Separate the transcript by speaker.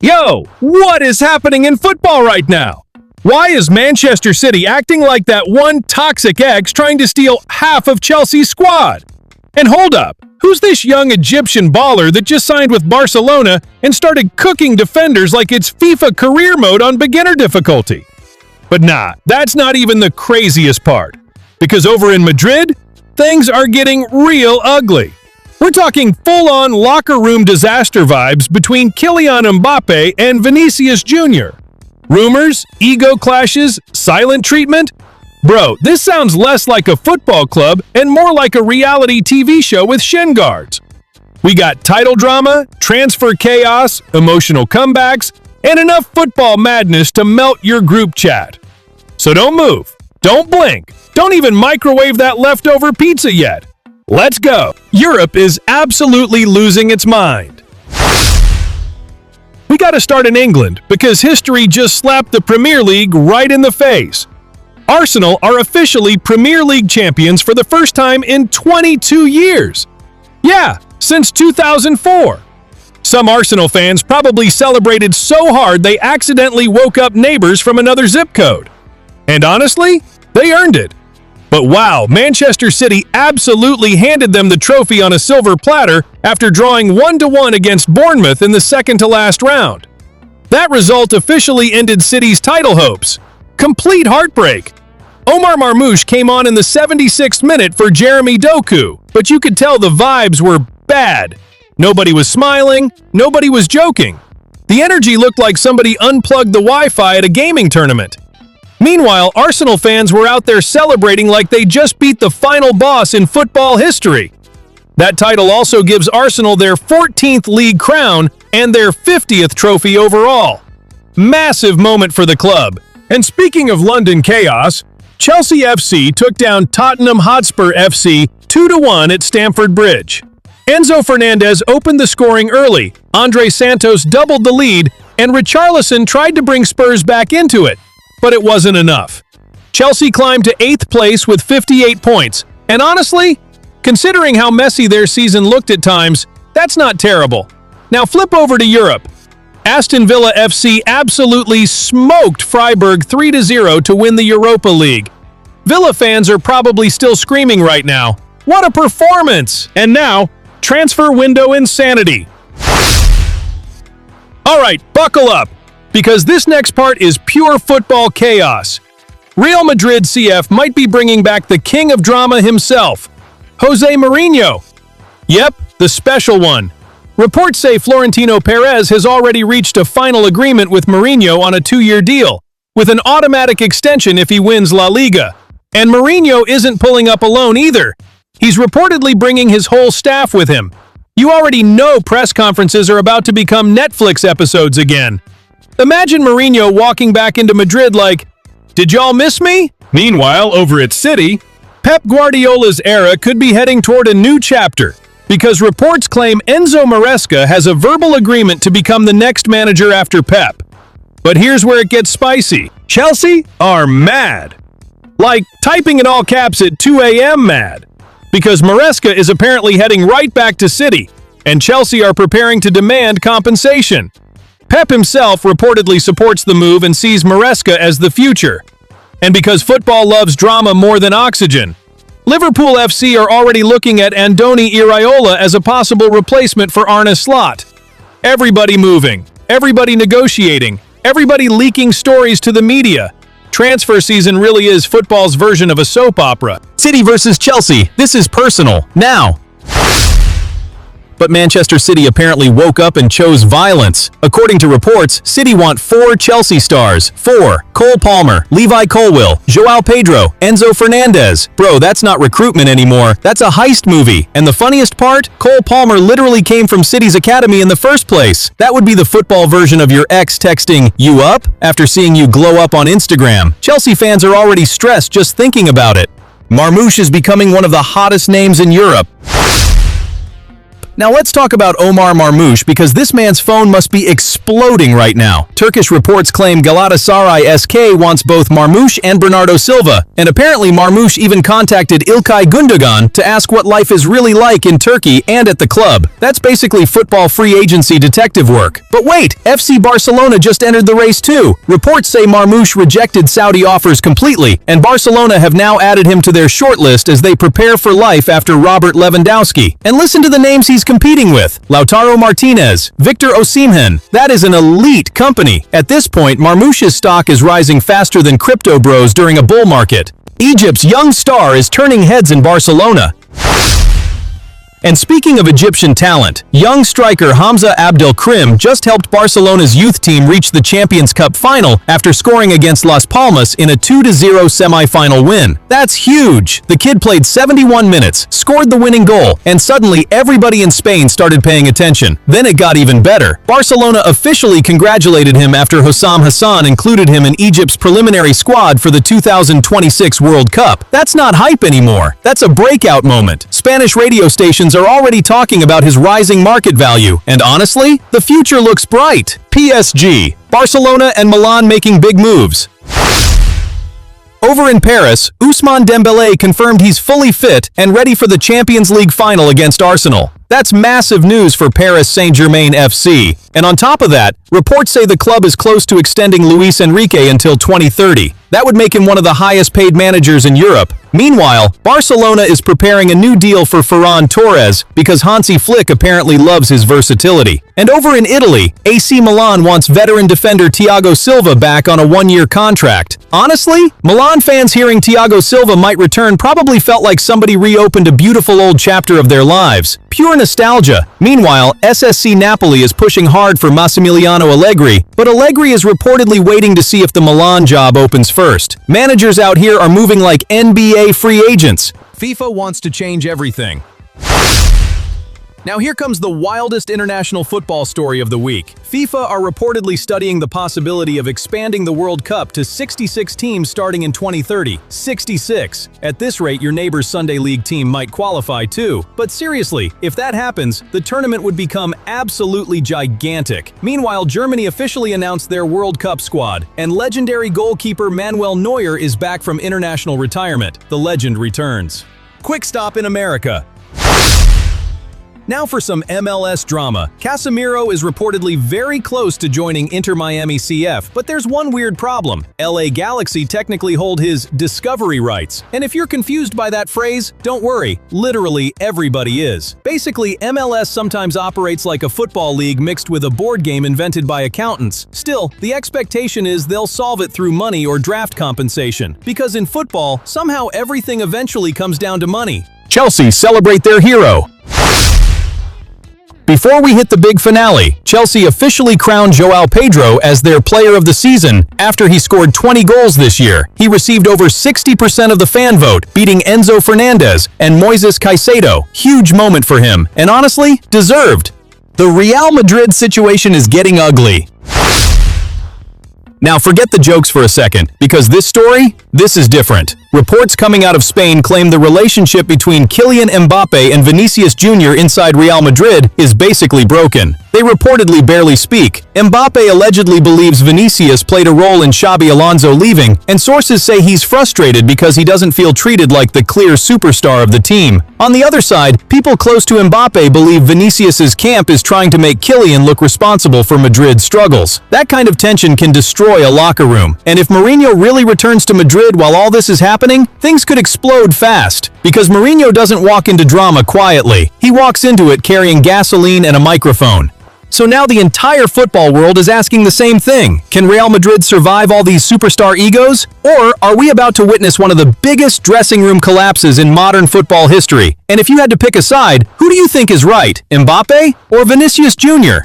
Speaker 1: Yo, what is happening in football right now? Why is Manchester City acting like that one toxic ex trying to steal half of Chelsea's squad? And hold up, who's this young Egyptian baller that just signed with Barcelona and started cooking defenders like it's FIFA career mode on beginner difficulty? But nah, that's not even the craziest part. Because over in Madrid, things are getting real ugly. We're talking full-on locker room disaster vibes between Kylian Mbappé and Vinícius Jr. Rumors, ego clashes, silent treatment? Bro, this sounds less like a football club and more like a reality TV show with shin guards. We got title drama, transfer chaos, emotional comebacks, and enough football madness to melt your group chat. So don't move, don't blink, don't even microwave that leftover pizza yet. Let's go! Europe is absolutely losing its mind. We gotta start in England because history just slapped the Premier League right in the face. Arsenal are officially Premier League champions for the first time in 22 years. Yeah, since 2004. Some Arsenal fans probably celebrated so hard they accidentally woke up neighbors from another zip code. And honestly, they earned it. But wow, Manchester City absolutely handed them the trophy on a silver platter after drawing 1-1 against Bournemouth in the second-to-last round. That result officially ended City's title hopes. Complete heartbreak. Omar Marmoush came on in the 76th minute for Jeremy Doku, but you could tell the vibes were bad. Nobody was smiling, nobody was joking. The energy looked like somebody unplugged the Wi-Fi at a gaming tournament. Meanwhile, Arsenal fans were out there celebrating like they just beat the final boss in football history. That title also gives Arsenal their 14th league crown and their 50th trophy overall. Massive moment for the club. And speaking of London chaos, Chelsea FC took down Tottenham Hotspur FC 2-1 at Stamford Bridge. Enzo Fernández opened the scoring early, Andre Santos doubled the lead, and Richarlison tried to bring Spurs back into it. But it wasn't enough. Chelsea climbed to 8th place with 58 points, and honestly, considering how messy their season looked at times, that's not terrible. Now flip over to Europe. Aston Villa FC absolutely smoked Freiburg 3-0 to win the Europa League. Villa fans are probably still screaming right now, "What a performance!" And now, transfer window insanity. Alright, buckle up, because this next part is pure football chaos. Real Madrid CF might be bringing back the king of drama himself, José Mourinho. Yep, the special one. Reports say Florentino Pérez has already reached a final agreement with Mourinho on a 2-year deal, with an automatic extension if he wins La Liga. And Mourinho isn't pulling up alone either. He's reportedly bringing his whole staff with him. You already know press conferences are about to become Netflix episodes again. Imagine Mourinho walking back into Madrid like, "Did y'all miss me?" Meanwhile, over at City, Pep Guardiola's era could be heading toward a new chapter, because reports claim Enzo Maresca has a verbal agreement to become the next manager after Pep. But here's where it gets spicy. Chelsea are mad. Like, typing in all caps at 2 a.m. mad. Because Maresca is apparently heading right back to City, and Chelsea are preparing to demand compensation. Pep himself reportedly supports the move and sees Maresca as the future. And because football loves drama more than oxygen, Liverpool FC are already looking at Andoni Iraola as a possible replacement for Arne Slot. Everybody moving, everybody negotiating, everybody leaking stories to the media. Transfer season really is football's version of a soap opera. City versus Chelsea. This is personal. Now. But Manchester City apparently woke up and chose violence. According to reports, City want 4 Chelsea stars. 4. Cole Palmer, Levi Colwill, João Pedro, Enzo Fernández. Bro, that's not recruitment anymore. That's a heist movie. And the funniest part? Cole Palmer literally came from City's academy in the first place. That would be the football version of your ex texting, "You up?" after seeing you glow up on Instagram. Chelsea fans are already stressed just thinking about it. Marmoush is becoming one of the hottest names in Europe. Now let's talk about Omar Marmoush because this man's phone must be exploding right now. Turkish reports claim Galatasaray SK wants both Marmoush and Bernardo Silva, and apparently Marmoush even contacted İlkay Gündoğan to ask what life is really like in Turkey and at the club. That's basically football free agency detective work. But wait, FC Barcelona just entered the race too. Reports say Marmoush rejected Saudi offers completely, and Barcelona have now added him to their shortlist as they prepare for life after Robert Lewandowski. And listen to the names he's competing with: Lautaro Martinez, Victor Osimhen. That is an elite company. At this point, Marmoush's stock is rising faster than crypto bros during a bull market. Egypt's young star is turning heads in Barcelona. And speaking of Egyptian talent, young striker Hamza Abdelkrim just helped Barcelona's youth team reach the Champions Cup final after scoring against Las Palmas in a 2-0 semi-final win. That's huge! The kid played 71 minutes, scored the winning goal, and suddenly everybody in Spain started paying attention. Then it got even better. Barcelona officially congratulated him after Hossam Hassan included him in Egypt's preliminary squad for the 2026 World Cup. That's not hype anymore. That's a breakout moment. Spanish radio stations are already talking about his rising market value, and honestly, the future looks bright. PSG, Barcelona and Milan making big moves. Over in Paris, Ousmane Dembélé confirmed he's fully fit and ready for the Champions League final against Arsenal. That's massive news for Paris Saint-Germain FC. And on top of that, reports say the club is close to extending Luis Enrique until 2030. That would make him one of the highest paid managers in Europe. Meanwhile, Barcelona is preparing a new deal for Ferran Torres because Hansi Flick apparently loves his versatility. And over in Italy, AC Milan wants veteran defender Thiago Silva back on a one-year contract. Honestly, Milan fans hearing Thiago Silva might return probably felt like somebody reopened a beautiful old chapter of their lives. Pure nostalgia. Meanwhile, SSC Napoli is pushing hard for Massimiliano Allegri, but Allegri is reportedly waiting to see if the Milan job opens first. Managers out here are moving like NBA free agents. FIFA wants to change everything. Now here comes the wildest international football story of the week. FIFA are reportedly studying the possibility of expanding the World Cup to 66 teams starting in 2030. 66. At this rate, your neighbor's Sunday League team might qualify too. But seriously, if that happens, the tournament would become absolutely gigantic. Meanwhile, Germany officially announced their World Cup squad, and legendary goalkeeper Manuel Neuer is back from international retirement. The legend returns. Quick stop in America. Now for some MLS drama. Casemiro is reportedly very close to joining Inter Miami CF, but there's one weird problem. LA Galaxy technically hold his discovery rights. And if you're confused by that phrase, don't worry, literally everybody is. Basically, MLS sometimes operates like a football league mixed with a board game invented by accountants. Still, the expectation is they'll solve it through money or draft compensation. Because in football, somehow everything eventually comes down to money. Chelsea celebrate their hero. Before we hit the big finale, Chelsea officially crowned João Pedro as their player of the season after he scored 20 goals this year. He received over 60% of the fan vote, beating Enzo Fernández and Moises Caicedo. Huge moment for him, and honestly, deserved. The Real Madrid situation is getting ugly. Now forget the jokes for a second, because this is different. Reports coming out of Spain claim the relationship between Kylian Mbappé and Vinícius Jr. inside Real Madrid is basically broken. They reportedly barely speak. Mbappé allegedly believes Vinícius played a role in Xabi Alonso leaving, and sources say he's frustrated because he doesn't feel treated like the clear superstar of the team. On the other side, people close to Mbappé believe Vinícius's camp is trying to make Kylian look responsible for Madrid's struggles. That kind of tension can destroy a locker room. And if Mourinho really returns to Madrid while all this is happening, things could explode fast. Because Mourinho doesn't walk into drama quietly. He walks into it carrying gasoline and a microphone. So now the entire football world is asking the same thing. Can Real Madrid survive all these superstar egos? Or are we about to witness one of the biggest dressing room collapses in modern football history? And if you had to pick a side, who do you think is right, Mbappé or Vinícius Jr.?